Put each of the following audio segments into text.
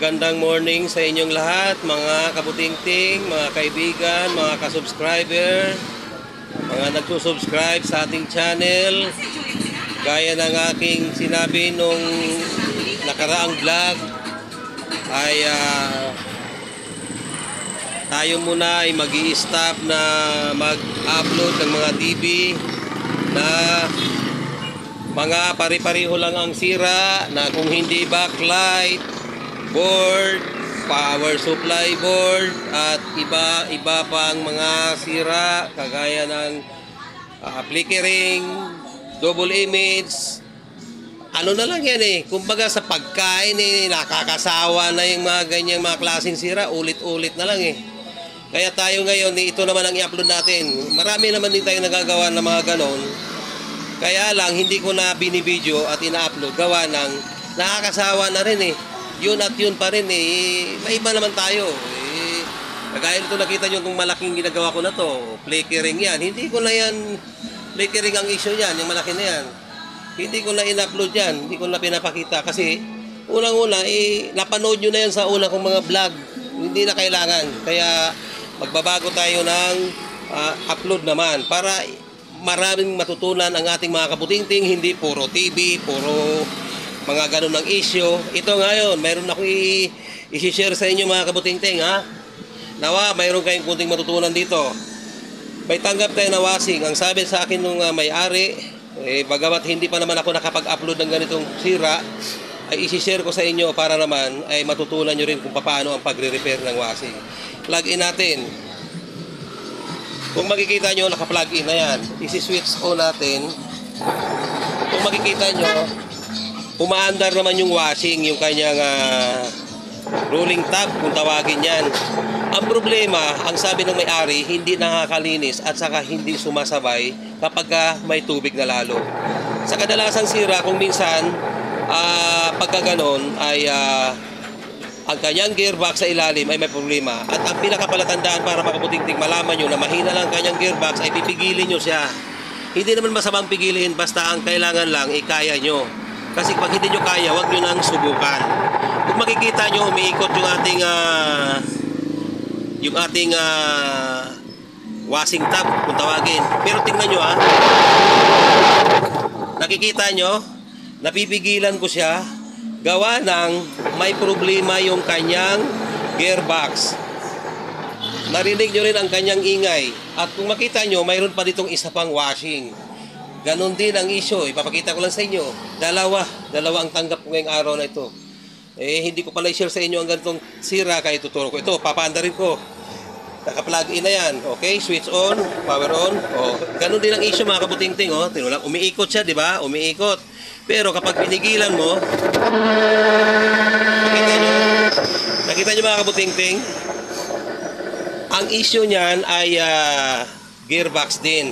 Magandang morning sa inyong lahat, mga kabutingting, mga kaibigan, mga kasubscriber, mga nagsusubscribe sa ating channel. Gaya ng aking sinabi nung nakaraang vlog, ay tayo muna ay mag-i-stop na mag-upload ng mga TV na mga pare-pareho lang ang sira, na kung hindi backlight, board, power supply board, at iba pang mga sira kagaya ng flickering, double image. Ano na lang yan kumbaga sa pagkain nakakasawa na yung mga ganyang mga klaseng sira, ulit-ulit na lang Kaya tayo ngayon, ito naman ang i-upload natin. Marami naman din tayo nagagawa ng mga ganon. Kaya lang, hindi ko na binibideo at ina-upload. Gawa ng nakakasawa na rin Yun at yun pa rin May iba naman tayo. Kagaya nito nakita nyo itong malaking ginagawa ko na to. Flickering yan. Hindi ko na yan, flickering ang issue yan. Yung malaki na yan. Hindi ko na in-upload yan. Hindi ko na pinapakita. Kasi unang-una, napanood nyo na yan sa una kong mga vlog. Hindi na kailangan. Kaya magbabago tayo ng upload naman para maraming matutunan ang ating mga kabutingting. Hindi puro TV, puro mga ganun ng issue. Ito ngayon, mayroon akong i-share sa inyo mga kabutingting Nawa, mayroon kayong kunting matutunan dito. May tanggap tayo na washing. Ang sabi sa akin nung may-ari, bagamat hindi pa naman ako nakapag-upload ng ganitong sira, ay i-share ko sa inyo para naman ay matutunan nyo rin kung paano ang pagre-repair ng washing. Plug in natin. Kung makikita nyo, naka-plug in na yan. Isi-switch on natin. Kung makikita nyo, umaandar naman yung washing, yung kanyang rolling tab kung tawagin yan. Ang problema, ang sabi ng may-ari, hindi nakakalinis at saka hindi sumasabay kapag may tubig na lalo. Sa kadalasang sira, kung minsan pagka ganon ay ang kanyang gearbox sa ilalim ay may problema. At ang pinakapalatandaan para makabutingting malaman nyo na mahina lang kanyang gearbox ay pipigilin nyo siya. Hindi naman masamang pigilin, basta ang kailangan lang ikaya nyo. Kasi pag hindi nyo kaya, huwag nyo nang subukan. Kung makikita nyo, umiikot yung ating washing tab kung tawagin. Pero tingnan nyo nakikita nyo, napipigilan ko siya gawa ng may problema yung kanyang gearbox. Narinig nyo rin ang kanyang ingay. At kung makita nyo, mayroon pa ditong isa pang washing. Ganon din ang issue. Ipapakita ko lang sa inyo. Dalawa ang tanggap ko ngayong araw na ito. Hindi ko pala i-share sa inyo ang ganitong sira, kaya tuturo ko. Ito, papaandarin ko. Naka-plug in na yan. Okay, switch on, power on. Ganon din ang issue mga kabutingting. Umiikot siya, di ba? Umiikot. Pero kapag pinigilan mo, nakita nyo mga kabutingting, ang issue niyan ay gearbox din.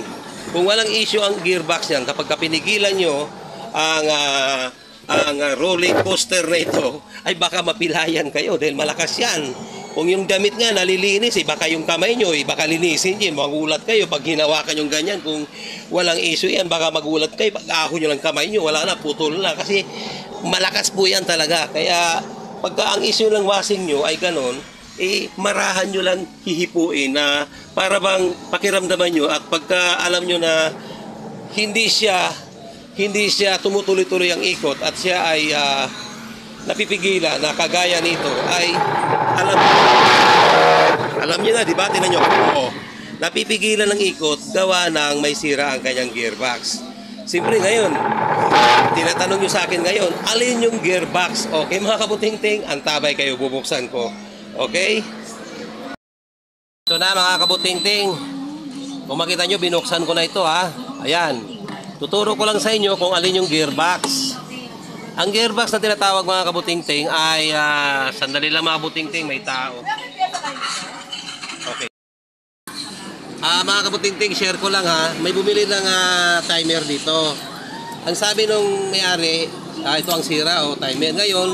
Kung walang issue ang gearbox niyan, kapag pinigilan nyo ang rolling coaster na ito, ay baka mapilayan kayo dahil malakas yan. Kung yung damit nga nalilinis, baka yung kamay nyo, baka linisin nyo, magulat kayo pag hinawakan yung ganyan. Kung walang issue yan, baka magulat kayo, pag ahon nyo lang kamay nyo, wala na, putol na. Kasi malakas po yan talaga. Kaya pagka ang issue ng washing nyo ay ganon, marahan nyo lang hihipuin na para bang pakiramdaman nyo. At pagka alam nyo na hindi siya tumutuloy-tuloy ang ikot at siya ay napipigilan na kagaya nito, ay alam niyo na, di ba? Tingnan nyo. Napipigilan ng ikot gawa ng may sira ang kanyang gearbox. Siyempre ngayon, tinatanong nyo sa akin ngayon, alin yung gearbox? Okay mga kabutingting, antabay kayo, bubuksan ko. Okay? Ito na mga kabutingting. Kung makita nyo, binuksan ko na ito Ayan. Tuturo ko lang sa inyo kung alin yung gearbox. Ang gearbox na tinatawag mga kabutingting ay sandali lang mga kabutingting, may tao. Okay. Mga kabutingting, share ko lang may bumili ng timer dito. Ang sabi nung may-ari, ito ang sira timer. Ngayon,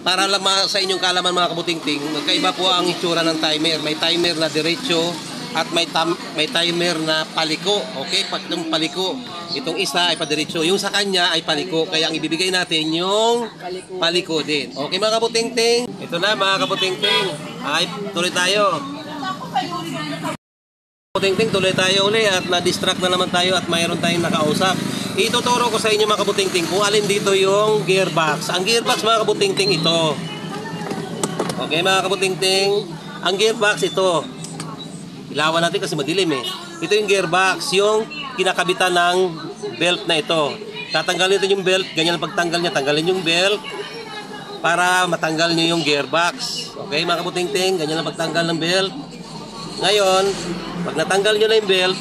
para lang sa inyong kalaman mga kabutingting, magkaiba po ang itsura ng timer. May timer na diretso at may timer na paliko. Okay, pag ng paliko. Itong isa ay padiretso. Yung sa kanya ay paliko. Kaya ang ibibigay natin yung paliko din. Okay mga kabutingting? Ito na mga kabutingting. Ay, tuloy tayo. Kabutingting, tuloy tayo uli at na-distract na naman tayo at mayroon tayong nakausap. Ituturo ko sa inyo mga kabutingting kung alin dito yung gearbox. Ang gearbox mga kabutingting ito. Okay mga kabutingting, ang gearbox ito. Ilawan natin kasi madilim eh. Ito yung gearbox, yung kinakabitan ng belt na ito. Tatanggalin natin yung belt, ganyan ang pagtanggal niya. Tanggalin yung belt para matanggal nyo yung gearbox. Okay mga kabutingting, ganyan ang pagtanggal ng belt. Ngayon, pag natanggal nyo na yung belt,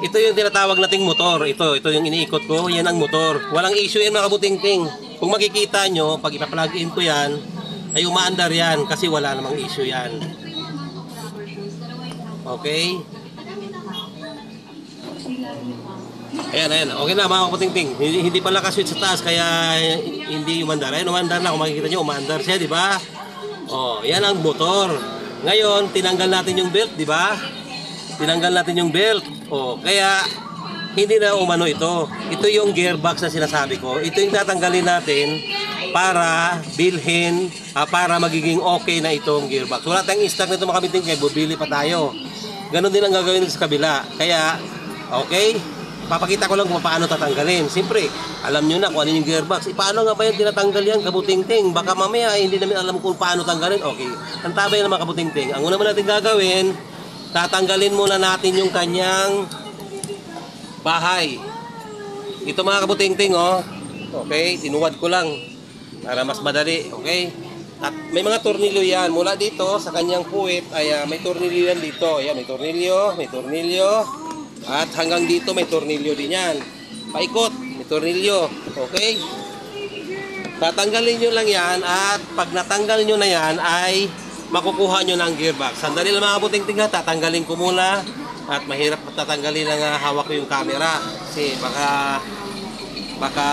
ito yung tinatawag nating motor. Ito yung iniikot ko, yan ang motor. Walang issue yan mga kabutingting. Kung makikita nyo, pag ipa-plug in ko yan, ay umaandar yan kasi wala namang issue yan. Okay? Ayan. Okay na mga kaputingting. Hindi pala ka-switch sa taas kaya hindi umandar. Ayan, umandar na. Kung makikita nyo, umandar siya, di ba? Oh, yan ang motor. Ngayon, tinanggal natin yung belt, di ba? Tinanggal natin yung belt. Oh, kaya hindi na umano ito. Ito yung gearbox na sinasabi ko. Ito yung tatanggalin natin para bilhin, para magiging okay na itong gearbox. Wala tayong stock nito mga kaputingting, kaya bubili pa tayo. Ganon din ang gagawin sa kabila. Kaya, okay, papakita ko lang kung paano tatanggalin. Siyempre, alam nyo na kung ano yung gearbox. Paano nga ba yung tinatanggal yan, kabutingting? Baka mamaya hindi namin alam kung paano tanggalin. Okay, ang tabay ng mga kabutingting. Ang una mo natin gagawin, tatanggalin muna natin yung kanyang bahay. Ito mga kabutingting, oh. Okay, tinuwad ko lang para mas madali. Okay. At may mga tornilyo yan. Mula dito sa kanyang puwit ay may tornilyo yan dito. Ayan, may tornilyo. At hanggang dito may tornilyo din yan. Paikot, may tornilyo. Okay? Tatanggalin nyo lang yan at pag natanggal nyo na yan ay makukuha nyo ng gearbox. Sandali lang mga kabutingting ha. Tatanggalin ko muna at mahirap tatanggalin ang hawak ko yung camera. Kasi baka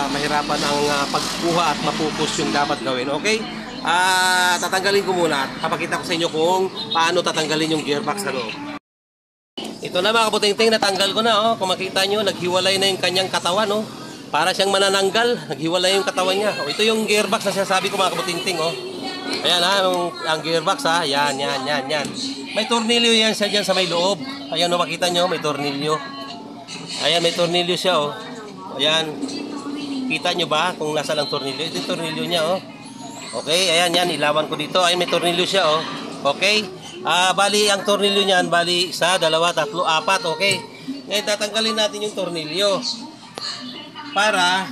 mahirapan ang pagkuha at mapupus yung dapat gawin. Okay? Tatanggalin ko muna. Papakita ko sa inyo kung paano tatanggalin yung gearbox sa loob. Ito na mga kabutingting, natanggal ko na. Oh. Kung makita nyo, naghiwalay na yung kanyang katawan. Oh. Para siyang manananggal, naghiwalay yung katawan niya. Oh, ito yung gearbox na sinasabi ko mga kabutingting. Oh. Ayan ha, ang gearbox ha. Yan. May tornilyo yan siya dyan sa may loob. Ayan o, makita nyo, may tornilyo. Ayan, may tornilyo siya. Oh. Ayan. Kita nyo ba kung nasa lang tornilyo? Ito yung tornilyo niya. Oh. Okay, ayan yan, ilawan ko dito. Ay, may tornilyo siya, oh. Okay? Bali, ang tornilyo niyan, bali, 1, 2, 3, 4, okay? Ngayon, tatanggalin natin yung tornilyo. Para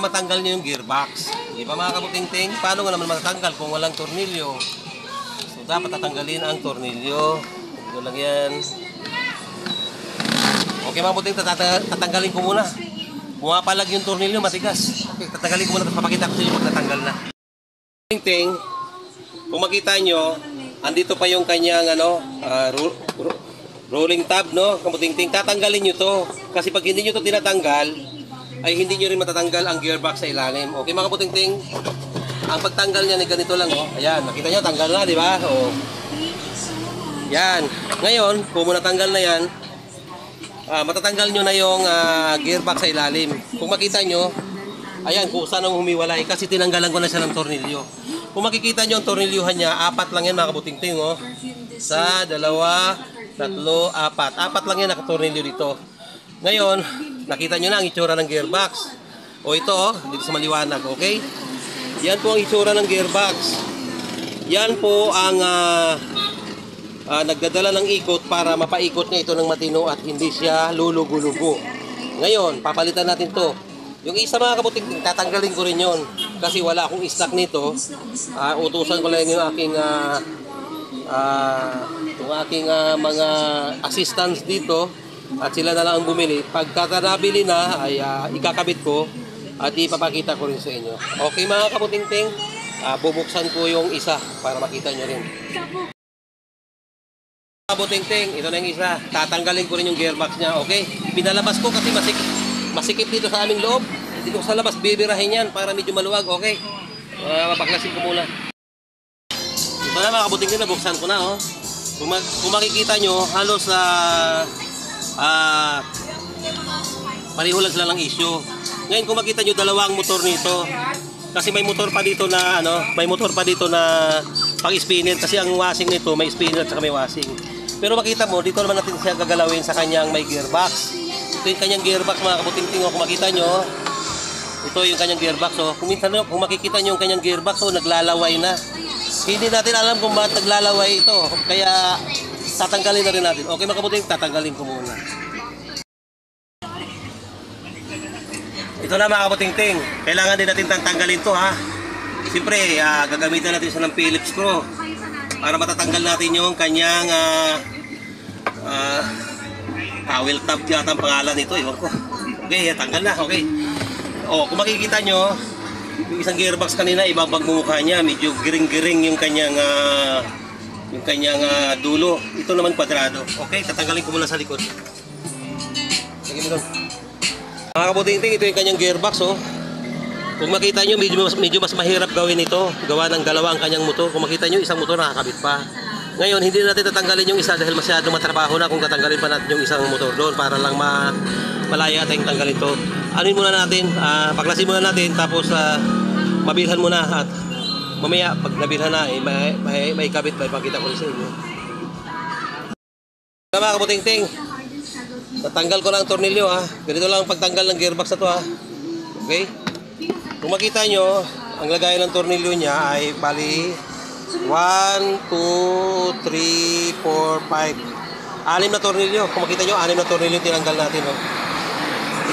matanggal niyo yung gearbox. Di ba mga kabutingting? Paano nga naman matatanggal kung walang tornilyo? So, dapat tatanggalin ang tornilyo. Ito lang yan. Okay mga kabutingting, tatanggalin ko muna. Pumapalag yung tornilyo, matigas. Okay, tatanggalin ko muna at papakita ko sa inyo pag natanggal na. Ting, kung makita nyo, andito pa yung kanyang rolling tab, no? Kamutingting, tatanggalin nyo to. Kasi pag hindi nyo to tinatanggal, ay hindi nyo rin matatanggal ang gearbox sa ilalim. Okay mga kamutingting, ang pagtanggal niya ni ganito lang, oh. Ayan, makita nyo, tanggal na, di ba? Oh. Yan. Ngayon, kung natanggal na yan, matatanggal nyo na yung gearbox sa ilalim. Kung makita nyo, ayan, kung saan ang humiwalay, kasi tinanggalan ko na siya ng tornilyo. Kung makikita nyo ang tornilyuhan niya, 4 lang yan mga kabutingting, oh. 1, 2, 3, 4. 4 lang yan nakatornilyo dito. Ngayon, nakita nyo na ang itsura ng gearbox. O ito, oh, dito sa maliwanag, okay? Yan po ang itsura ng gearbox. Yan po ang nagdadala ng ikot para mapaikot niya ito ng matino at hindi siya lulugo-lugo. Ngayon, papalitan natin to. Yung isa mga kabuting, tatanggalin ko rin yon kasi wala akong stock nito. Utusan ko lang yung aking mga assistants dito at sila na lang ang bumili. Pagka nabili na ay ikakabit ko at ipapakita ko rin sa inyo. Okay mga kabutingting, bubuksan ko yung isa para makita nyo rin. Kabutingting, ito na yung isa. Tatanggalin ko rin yung gearbox niya. Okay, pinalabas ko kasi masikip dito sa aming loob. Dito sa labas, bibirahin yan para medyo maluwag. Okay, mapaklasin ko muna. Ito na mga kabutingting, nabuksan ko na. Oh. Kung makikita nyo, halos pareho lang sila ng issue. Ngayon kung makita nyo, dalawang motor nito. Kasi may motor pa dito na may motor pa dito na pang spinner kasi ang washing nito may spinner at may washing. Pero makita mo, dito naman natin siya gagalawin sa kanyang may gearbox. Ito yung kanyang gearbox mga kabuting-ting. Kung makita nyo, ito yung kanyang gearbox. Kung makikita nyo yung kanyang gearbox, naglalaway na. Hindi natin alam kung bakit naglalaway ito. Kaya tatanggalin na rin natin. Okay mga kabuting, tatanggalin ko muna. Ito na mga kabuting-ting. Kailangan din natin tanggalin to ha. Siyempre, gagamitan natin siya ng Phillips screw para matatanggal natin yung kanyang towel tab yata ang pangalan nito. Iwan ko. Okay, tanggal na. Okay. Kung makikita nyo, yung isang gearbox kanina, ibang pagmumukha niya. Medyo giring-giring yung kanyang dulo. Ito naman kwadrado. Okay, tatanggalin ko muna sa likod. Sige mo doon. Mga kabuting-ting, ito yung kanyang gearbox. Kung makita nyo, medyo mas mahirap gawin ito. Gawa ng dalawa ang kanyang motor. Kung makita nyo, isang motor nakakabit pa. Ngayon, hindi natin tatanggalin yung isa dahil masyadong matrabaho na kung tatanggalin pa natin yung isang motor doon para lang malaya tayong tanggalin ito. Anuin muna natin, paklasin muna natin, tapos mabilhan muna at mamaya pag nabilhan na, may kabit pa, ipakita ko rin sa inyo. Mga kabuting-ting, natanggal ko lang ang tornilyo ha. Ganito lang ang pagtanggal ng gearbox na to ha. Okay? Kung makita nyo, ang lagayan ng tornilyo niya ay bali 1, 2, 3, 4, 5. 6 na tornilyo. Kung makita nyo, 6 na tornilyo tinanggal natin.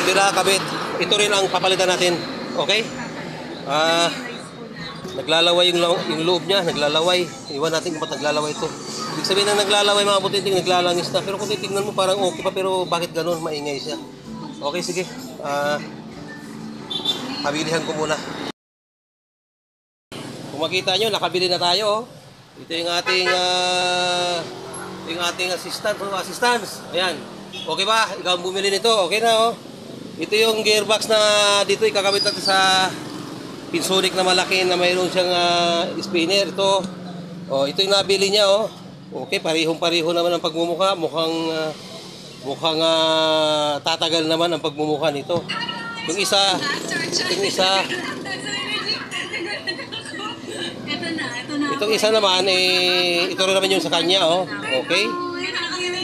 Ito na kabit. Ito rin ang papalitan natin. Okay? Naglalaway yung loob niya. Naglalaway. Iwan natin kung ba't naglalaway ito. Ibig sabihin na naglalaway mga kabuting-ting, naglalangis na. Pero kung titignan mo parang okay pa, pero bakit ganun? Maingay siya. Okay, sige. Pabilihan ko muna. Kung makita nyo, nakabili na tayo. Ito yung ating assistance. Ayan. Okay ba? Ikaw ang bumili nito. Okay na Ito yung gearbox na dito ikakabit natin sa Pinsonic na malaki na mayroon siyang spinner. Ito yung nabili niya Okay, parihong-pariho naman ang pagmumukha. Mukhang tatagal naman ang pagmumukha nito. Yung isa itong isa naman ito rin naman yung sa kanya Okay,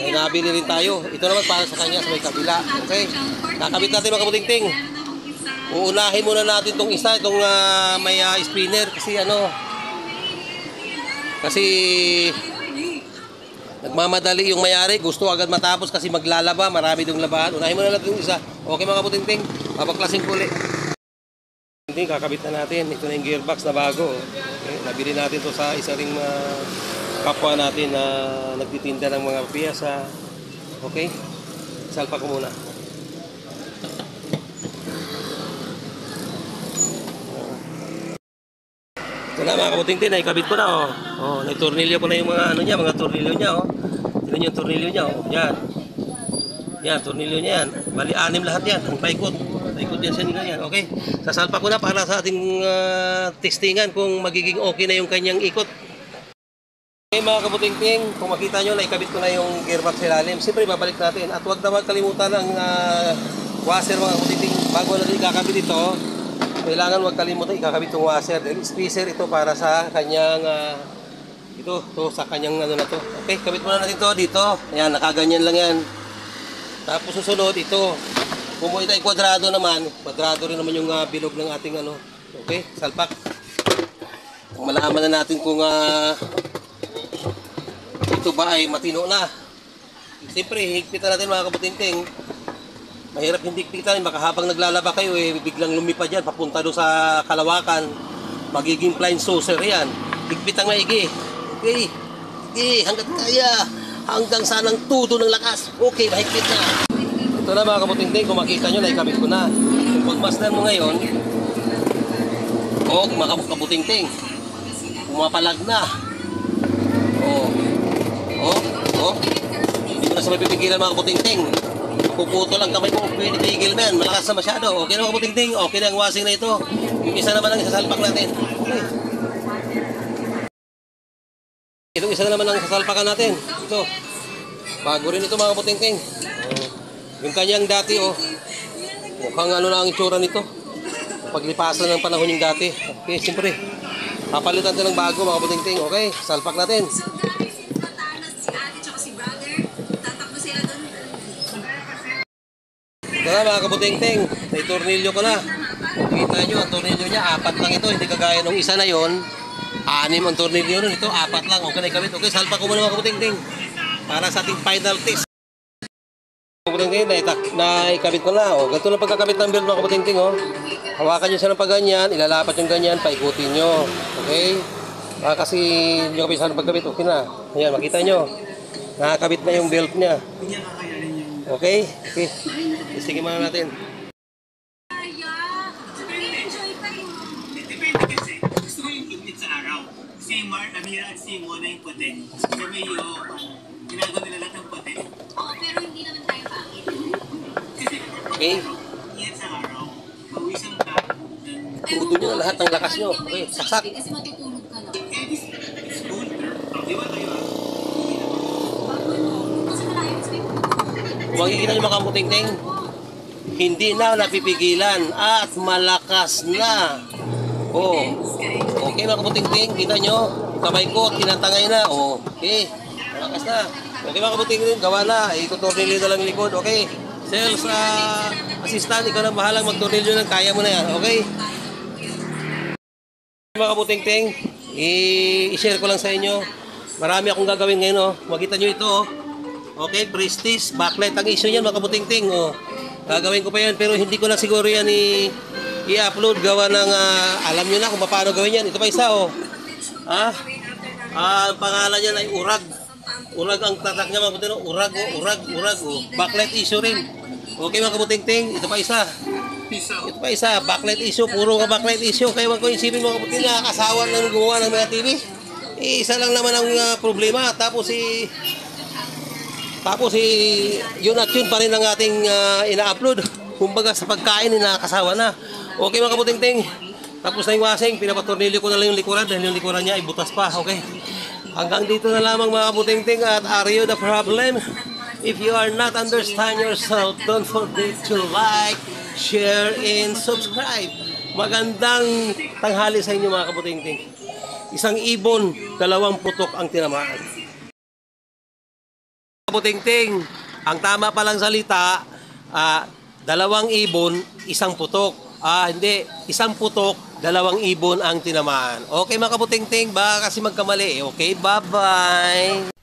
may nabili rin tayo. Ito naman para sa kanya sa may kabila. Okay, kakabit natin mga kabuting-ting. Uunahin muna natin itong isa, itong may spinner kasi nagmamadali yung mayari, gusto agad matapos kasi maglalaba, marami dong labahan. Unahin muna natin yung isa. Okay mga kabuting-ting, papaklasin ko ulit. Kakabit na natin. Ito na yung gearbox na bago. Okay, nabili natin to sa isa ring kapwa natin na nagtitinda ng mga piyasa. Okay, salpa ko muna. Ito na mga kabuting-ting, naikabit ko na naitornilyo ko na yung mga tornilyo niya Tignan yung tornilyo niya Yan, tornilyo niya yan. Bali 6 lahat yan, ang paikot yan siya nila yan. Okay, sasalpa ko na para sa ating testingan kung magiging okay na yung kanyang ikot. Okay mga kabuting-ting, kung makita nyo, naikabit ko na yung gearbox sa ilalim. Siyempre babalik natin at huwag na magkalimutan ang washer mga kabuting-ting. Bago natin ikakabit ito, kailangan huwag kalimutan ikakabit yung washer. Spacer ito para sa kanyang ito sa kanyang na to. Okay, kabit muna natin ito dito. Ayan, nakaganyan lang yan. Tapos susunod ito. Kung ito ay kwadrado naman, kwadrado rin naman yung bilog ng ating Okay, salpak. Kung malaman na natin kung ito ba ay matino na. Siyempre, higpitan natin mga kabuting-ting. Mahirap hindi higpitan, baka habang naglalaba kayo biglang lumipad yan, papunta doon sa kalawakan. Magiging flying saucer yan. Higpitan maigi. Okay, hanggat kaya. Hanggang sanang tudo ng lakas. Okay, mahigpit na. Ito na mga kabuting-ting, kung makita nyo, naikabit ko na. Kung pagmasdan mo ngayon, mga kabuting-ting, pumapalag na. Hindi mo na sa mapipigilan mga kabuting-ting. Puputo lang kamay mo, pwede pigil man. Malakas na masyado. Okay na mga kabuting-ting, okay na ang washing na ito. Yung isa naman ang isasalpak natin. Okay. Itong isa na naman ang sasalpakan natin. Ito. Bago rin ito mga kabuting-ting. Yung kanyang dati, oh. Mukhang ano na ang itsura nito. Paglipasan ng panahon yung dati. Okay, siyempre. Papalitan natin ng bago, mga kabuting-ting. Okay, salpak natin. Ito na mga kabuting-ting. May tornilyo ko na. Kita nyo, ang tornilyo niya, 4 lang ito. Hindi kagaya nung isa na yon. 6 ang tornilyo nun. Ito, 4 lang. Okay na ikabit. Okay, salpak ko muna mga kabuting-ting. Para sa ating final test. Kabuting-ting, naikabit ko na. O, ganito lang pagkakabit ng belt mga kabuting-ting. O. Hawakan nyo siya ng pagganyan. Ilalapat yung ganyan. Paikutin nyo. Okay? Kasi hindi nyo kabit sa pagkabit. Okay na. Ayan, makita nyo. Nakakabit na yung belt niya. Okay? Okay. Sige muna natin. Depende kasi. Gusto ko yung init sa araw. Si Mark, Amira at si Mona yung puti. So may ginagawa nila lahat ng puti. Oo, pero hindi naman tayo pangit. Kasi Okay. init sa araw. Pawisan ka. Tuto nyo na lahat ng lakas nyo. Okay, saksak. Kasi matutulog ka lang. Eh, it's good. Di ba tayo Kasi malayo sa Kung makikita nyo mga kabuting-ting, hindi na napipigilan at malakas na. Oh. Okay mga kabuting-ting, kita nyo, kamay ko, tinatangay na. Oh. Okay, malakas na. Okay mga kabuting-ting, gawa na. Itutornilyo na lang yung likod. Okay, sales assistant, ikaw na bahalang magtornilyo ng kaya mo na yan. Okay? Mga kabuting-ting, i-share ko lang sa inyo. Marami akong gagawin ngayon. Oh. Makita nyo ito. Oh. Okay, prestige, backlight. Ang issue niyan, mga kabuting-ting. Oh. Gagawin ko pa yan, pero hindi ko na siguro yan i-upload. Gawa ng, alam nyo na kung paano gawin yan. Ito pa isa, oh. Ang pangalan niya ay Urag. Urag ang tatak niya, mga kabuting-ting. Urag, oh. Urag, oh. Backlight issue rin. Okay, mga kabuting-ting. Ito pa isa. Ito pa isa, backlight issue. Puro ka backlight issue. Kaya wag ko isipin mga kabuting-ting, nakakasawa ng gumawa ng mga TV. Isa lang naman ang problema. Tapos yun at yun pa rin ang ating ina-upload. Kumbaga sa pagkain, nakakasawa na. Okay mga kabuting-ting. Tapos na yung washing, pinapatornilyo ko na lang yung likuran dahil yung likuran niya ay butas pa. Okay. Hanggang dito na lamang mga kabuting-ting at are you the problem? If you are not understand yourself, don't forget to like, share, and subscribe. Magandang tanghali sa inyo mga kabuting-ting. Isang ibon, 2 putok ang tinamaan. Kabuting-ting, ang tama palang salita, 2 ibon, 1 putok. Hindi, 1 putok, 2 ibon ang tinamaan. Okay mga kabuting-ting, baka kasi magkamali. Okay, bye-bye.